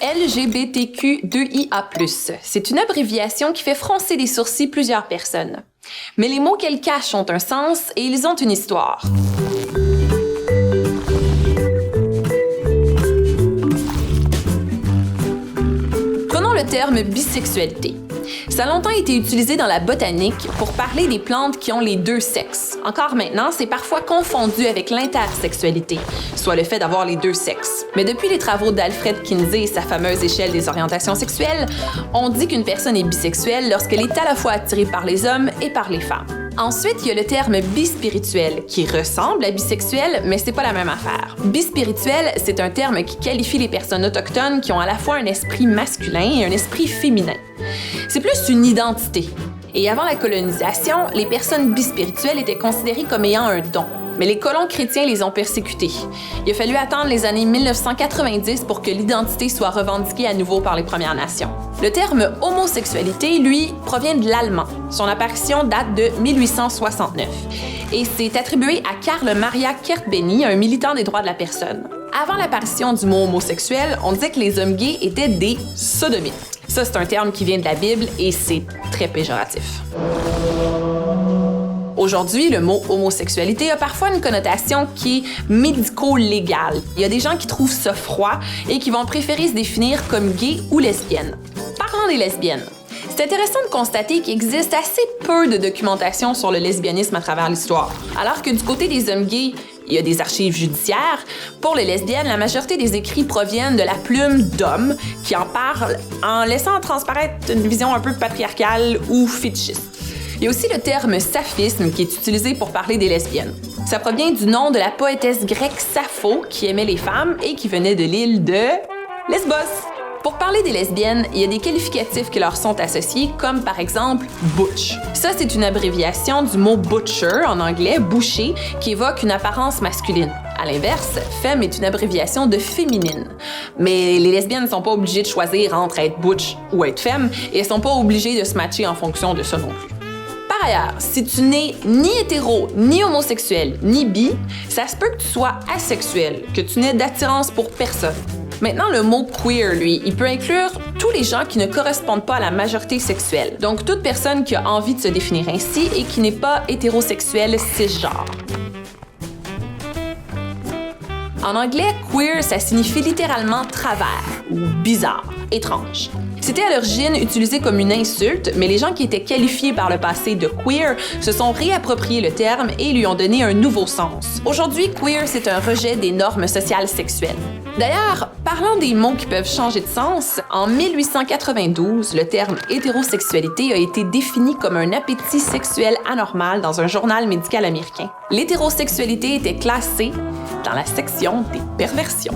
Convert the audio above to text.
LGBTQ2IA+. C'est une abréviation qui fait froncer des sourcils plusieurs personnes. Mais les mots qu'elle cache ont un sens et ils ont une histoire. Prenons le terme bisexualité. Ça a longtemps été utilisé dans la botanique pour parler des plantes qui ont les deux sexes. Encore maintenant, c'est parfois confondu avec l'intersexualité, soit le fait d'avoir les deux sexes. Mais depuis les travaux d'Alfred Kinsey et sa fameuse échelle des orientations sexuelles, on dit qu'une personne est bisexuelle lorsqu'elle est à la fois attirée par les hommes et par les femmes. Ensuite, il y a le terme bispirituel, qui ressemble à bisexuel, mais c'est pas la même affaire. Bispirituel, c'est un terme qui qualifie les personnes autochtones qui ont à la fois un esprit masculin et un esprit féminin. C'est plus une identité. Et avant la colonisation, les personnes bispirituelles étaient considérées comme ayant un don. Mais les colons chrétiens les ont persécutés. Il a fallu attendre les années 1990 pour que l'identité soit revendiquée à nouveau par les Premières Nations. Le terme homosexualité, lui, provient de l'allemand. Son apparition date de 1869 et c'est attribué à Karl Maria Kertbeny, un militant des droits de la personne. Avant l'apparition du mot homosexuel, on disait que les hommes gays étaient des sodomites. Ça, c'est un terme qui vient de la Bible et c'est très péjoratif. Aujourd'hui, le mot homosexualité a parfois une connotation qui est médico-légale. Il y a des gens qui trouvent ça froid et qui vont préférer se définir comme gay ou lesbienne. Parlons des lesbiennes. C'est intéressant de constater qu'il existe assez peu de documentation sur le lesbianisme à travers l'histoire. Alors que du côté des hommes gays, il y a des archives judiciaires. Pour les lesbiennes, la majorité des écrits proviennent de la plume d'hommes qui en parlent en laissant transparaître une vision un peu patriarcale ou fétichiste. Il y a aussi le terme saphisme qui est utilisé pour parler des lesbiennes. Ça provient du nom de la poétesse grecque Sappho qui aimait les femmes et qui venait de l'île de Lesbos. Pour parler des lesbiennes, il y a des qualificatifs qui leur sont associés, comme par exemple butch. Ça, c'est une abréviation du mot butcher en anglais, boucher, qui évoque une apparence masculine. À l'inverse, femme est une abréviation de féminine. Mais les lesbiennes ne sont pas obligées de choisir entre être butch ou être femme, et elles ne sont pas obligées de se matcher en fonction de ça non plus. Par ailleurs, si tu n'es ni hétéro, ni homosexuel, ni bi, ça se peut que tu sois asexuel, que tu n'aies d'attirance pour personne. Maintenant, le mot queer, lui, il peut inclure tous les gens qui ne correspondent pas à la majorité sexuelle. Donc, toute personne qui a envie de se définir ainsi et qui n'est pas hétérosexuelle cisgenre. En anglais, queer, ça signifie littéralement travers ou bizarre, étrange. C'était à l'origine utilisé comme une insulte, mais les gens qui étaient qualifiés par le passé de queer se sont réappropriés le terme et lui ont donné un nouveau sens. Aujourd'hui, queer, c'est un rejet des normes sociales sexuelles. D'ailleurs, parlant des mots qui peuvent changer de sens, en 1892, le terme hétérosexualité a été défini comme un appétit sexuel anormal dans un journal médical américain. L'hétérosexualité était classée dans la section des perversions.